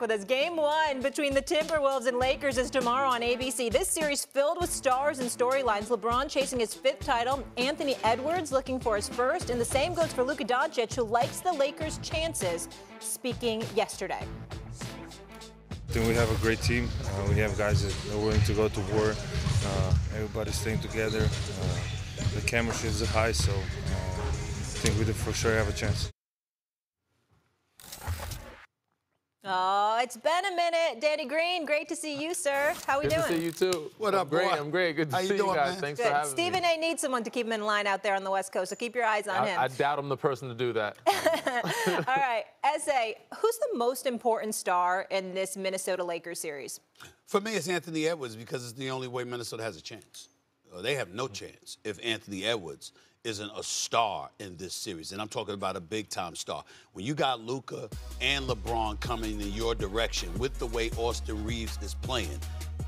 with us. Game 1 between the Timberwolves and Lakers is tomorrow on ABC. This series filled with stars and storylines. LeBron chasing his 5th title. Anthony Edwards looking for his 1st. And the same goes for Luka Doncic, who likes the Lakers' chances, speaking yesterday. I think we have a great team. We have guys that are willing to go to war. Everybody's staying together. The chemistry is high, so I think we for sure have a chance. Oh, it's been a minute. Danny Green, great to see you, sir. How we doing? Good to see you, too. What up, great. boy? I'm great. Good to see you you guys. man? Thanks Good. for having Stephen me. A. needs someone to keep him in line out there on the West Coast, so keep your eyes on him. I doubt I'm the person to do that. All right, S.A., who's the most important star in this Minnesota Lakers series? For me, it's Anthony Edwards because it's the only way Minnesota has a chance. They have no chance if Anthony Edwards isn't a star in this series. And I'm talking about a big-time star. When you got Luka and LeBron coming in your direction with the way Austin Reeves is playing,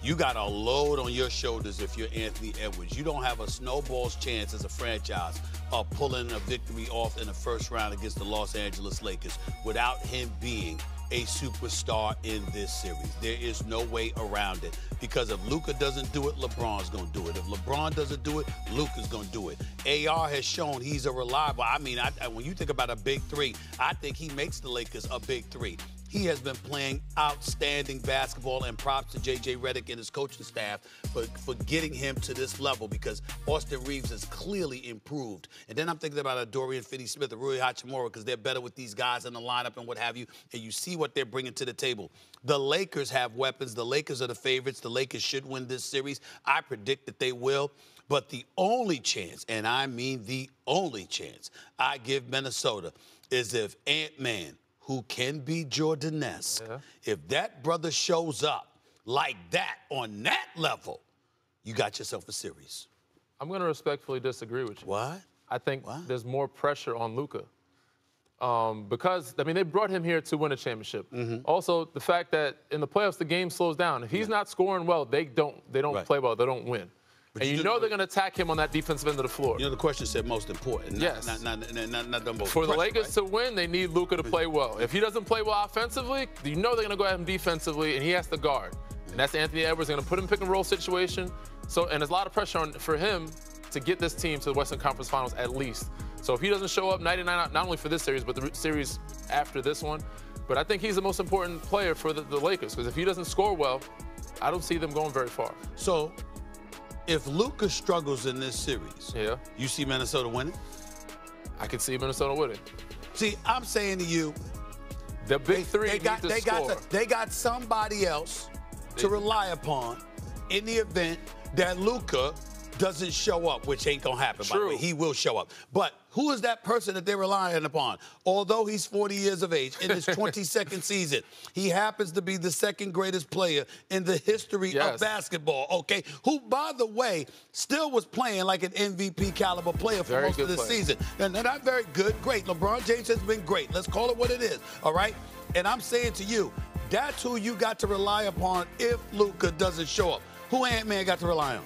you got a load on your shoulders if you're Anthony Edwards. You don't have a snowball's chance as a franchise of pulling a victory off in the first round against the Los Angeles Lakers without him being a superstar in this series. There is no way around it. Because if Luka doesn't do it, LeBron's going to do it. If LeBron doesn't do it, Luka's going to do it. AR has shown he's a reliable. I mean, when you think about a big three, I think he makes the Lakers a big three. He has been playing outstanding basketball, and props to J.J. Redick and his coaching staff for getting him to this level because Austin Reeves has clearly improved. And then I'm thinking about a Dorian Finney-Smith, a Rui Hachimura, because they're better with these guys in the lineup and what have you, and you see what they're bringing to the table. The Lakers have weapons. The Lakers are the favorites. The Lakers should win this series. I predict that they will. But the only chance, and I mean the only chance, I give Minnesota is if Ant-Man, who can be Jordan-esque, if that brother shows up like that on that level, you got yourself a series. I'm going to respectfully disagree with you. What? I think there's more pressure on Luka. Because, I mean, they brought him here to win a championship. Also, the fact that in the playoffs, the game slows down. If he's not scoring well, they don't play well. They don't win. But and you know they're going to attack him on that defensive end of the floor. You know, the question said most important. Yes. Not the most For the Lakers to win, they need Luka to play well. If he doesn't play well offensively, you know they're going to go at him defensively, and he has to guard. And that's Anthony Edwards. They're going to put him in pick-and-roll situation. So, and there's a lot of pressure for him to get this team to the Western Conference Finals at least. So if he doesn't show up 99, not only for this series, but the series after this one, but I think he's the most important player for the Lakers, because if he doesn't score well, I don't see them going very far. So if Luka struggles in this series, you see Minnesota winning? I can see Minnesota winning. See, I'm saying to you, the big three they got somebody else to rely upon in the event that Luka doesn't show up, which ain't gonna happen, by the way. He will show up. But who is that person that they're relying upon? Although he's 40 years of age in his 22nd season, he happens to be the second greatest player in the history of basketball, okay? Who, by the way, still was playing like an MVP caliber player for most of the season. And they're not very good, great. LeBron James has been great. Let's call it what it is, all right? And I'm saying to you, that's who you got to rely upon if Luka doesn't show up. Who Ant-Man got to rely on?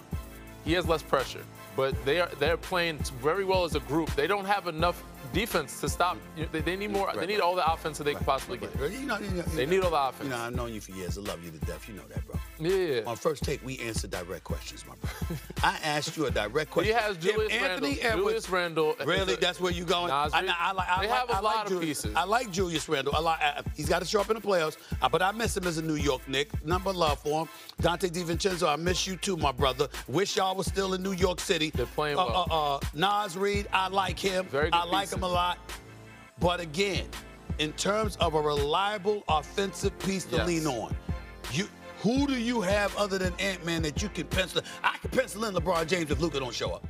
He has less pressure, but they're playing very well as a group. They don't have enough defense to stop. They need more. They need all the offense that they can possibly get. They need all the offense. You know, I've known you for years. I love you to death. You know that, bro. Yeah. On First Take, we answer direct questions, my brother. I asked you a direct question. He has Julius Randle. Really? That's where you going? They have a lot of pieces. I like Julius Randle. He's got to show up in the playoffs, but I miss him as a New York Knick. Number love for him. Dante DiVincenzo, I miss you too, my brother. Wish y'all was still in New York City. They're playing well. Nas Reed, I like him. I like him a lot. But again, in terms of a reliable offensive piece to lean on, who do you have other than Ant-Man that you can pencil? I can pencil in LeBron James if Luka don't show up.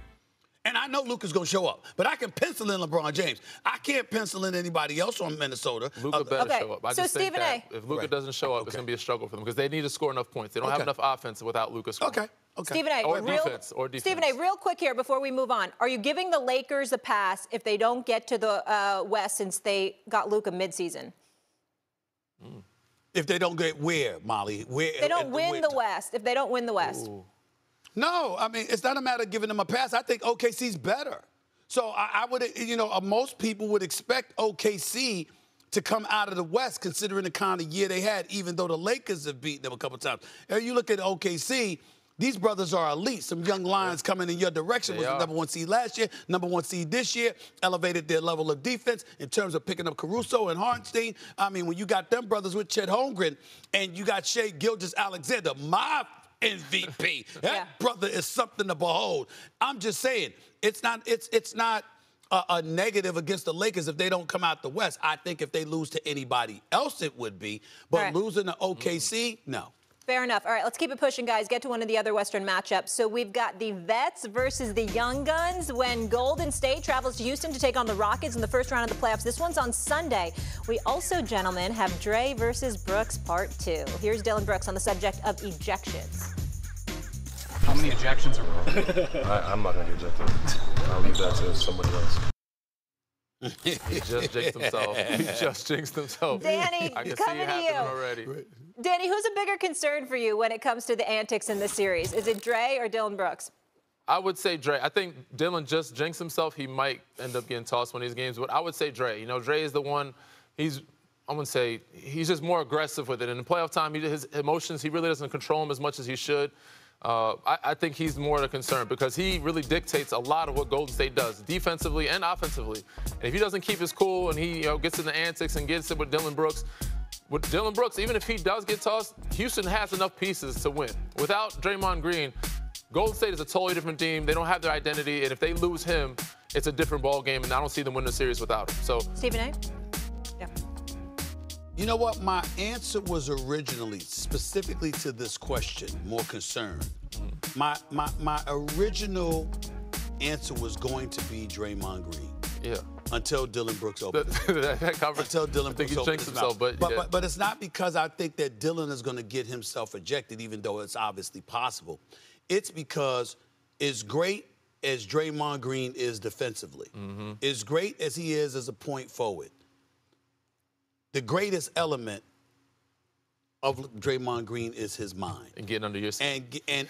And I know Luka's going to show up, but I can pencil in LeBron James. I can't pencil in anybody else on Minnesota. Luka better show up. I just think that if Luka doesn't show up, it's going to be a struggle for them because they need to score enough points. They don't have enough offense without Luka scoring. Okay. Stephen A. Or defense. Stephen A. Real quick here before we move on. Are you giving the Lakers a pass if they don't get to the West since they got Luka midseason? If they don't get where, Molly? Where? They don't win the West. If they don't win the West. Ooh. No, I mean, it's not a matter of giving them a pass. I think OKC's better. So I would, you know, most people would expect OKC to come out of the West, considering the kind of year they had, even though the Lakers have beaten them a couple times. And you look at OKC, these brothers are elite. Some young lions coming in your direction. Was the #1 seed last year, #1 seed this year, elevated their level of defense in terms of picking up Caruso and Hartenstein. I mean, when you got them brothers with Chet Holmgren and you got Shai Gilgeous-Alexander, my MVP, that brother is something to behold. I'm just saying, it's not a negative against the Lakers if they don't come out the West. I think if they lose to anybody else, it would be. But losing to OKC, no. Fair enough. All right, let's keep it pushing, guys. Get to one of the other Western matchups. So we've got the vets versus the young guns when Golden State travels to Houston to take on the Rockets in the first round of the playoffs. This one's on Sunday. We also, gentlemen, have Dre versus Brooks Part 2. Here's Dylan Brooks on the subject of ejections. How many ejections are I'm not going to get ejected. I'll leave that to somebody else. He just jinxed himself. He just jinxed himself. Danny, I can coming see it to happening you. already. Danny, who's a bigger concern for you when it comes to the antics in this series? Is it Dre or Dylan Brooks? I would say Dre. I think Dylan just jinxed himself. He might end up getting tossed one of these games, but I would say Dre. You know, Dre is the one. I wouldn't say he's just more aggressive with it. And in playoff time, his emotions, he really doesn't control them as much as he should. I think he's more the concern because he really dictates a lot of what Golden State does, defensively and offensively. And if he doesn't keep his cool and he gets in the antics and gets it with Dylan Brooks, even if he does get tossed, Houston has enough pieces to win. Without Draymond Green, Golden State is a totally different team. They don't have their identity, and if they lose him, it's a different ball game, and I don't see them winning the series without him. So, Stephen A? Yeah. You know what? My answer was originally, specifically to this question, more concerned. My original answer was going to be Draymond Green. Yeah. Until Dylan Brooks opened. Until Dylan Brooks opened his mouth. But it's not because I think that Dylan is going to get himself ejected, even though it's obviously possible. It's because as great as Draymond Green is defensively, as great as he is as a point forward, the greatest element of Draymond Green is his mind. And getting under your skin.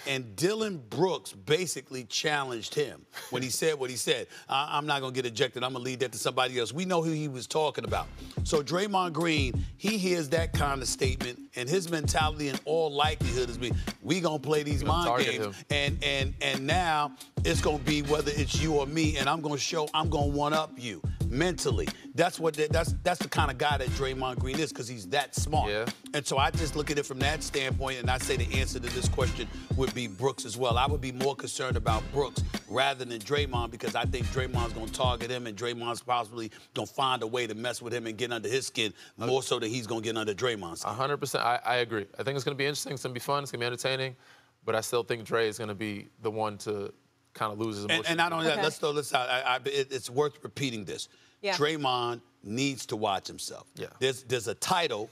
And Dylan Brooks basically challenged him when he said what he said. I'm not going to get ejected. I'm going to leave that to somebody else. We know who he was talking about. So Draymond Green, he hears that kind of statement, and his mentality in all likelihood is we going to play these mind games. And now it's going to be whether it's you or me, and I'm going to one-up you mentally. That's the kind of guy that Draymond Green is because he's that smart. Yeah. And so I just look at it from that standpoint, and I say the answer to this question would be Brooks as well. I would be more concerned about Brooks rather than Draymond because I think Draymond's going to target him, and Draymond's possibly going to find a way to mess with him and get under his skin more so than he's going to get under Draymond's skin. 100%. I agree. I think it's going to be interesting. It's going to be fun. It's going to be entertaining. But I still think Dre is going to be the one to kind of lose his emotions. And not only that, let's throw this out. It's worth repeating this. Yeah. Draymond needs to watch himself. Yeah. There's a title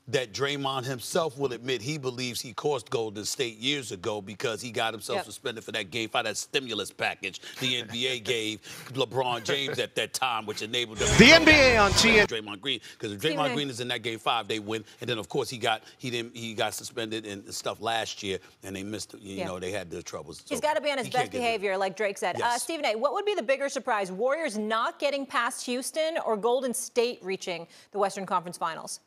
that Draymond himself will admit he believes he cost Golden State years ago because he got himself suspended for that Game 5, that stimulus package the NBA gave LeBron James at that time, which enabled them the NBA on TNT. Draymond Green, because if Draymond Green is in that Game 5, they win. And then of course he got suspended and stuff last year, and they missed. You know, they had their troubles. He's got to be on his best behavior, like Drake said. Yes. Stephen A., what would be the bigger surprise? Warriors not getting past Houston or Golden State reaching the Western Conference Finals?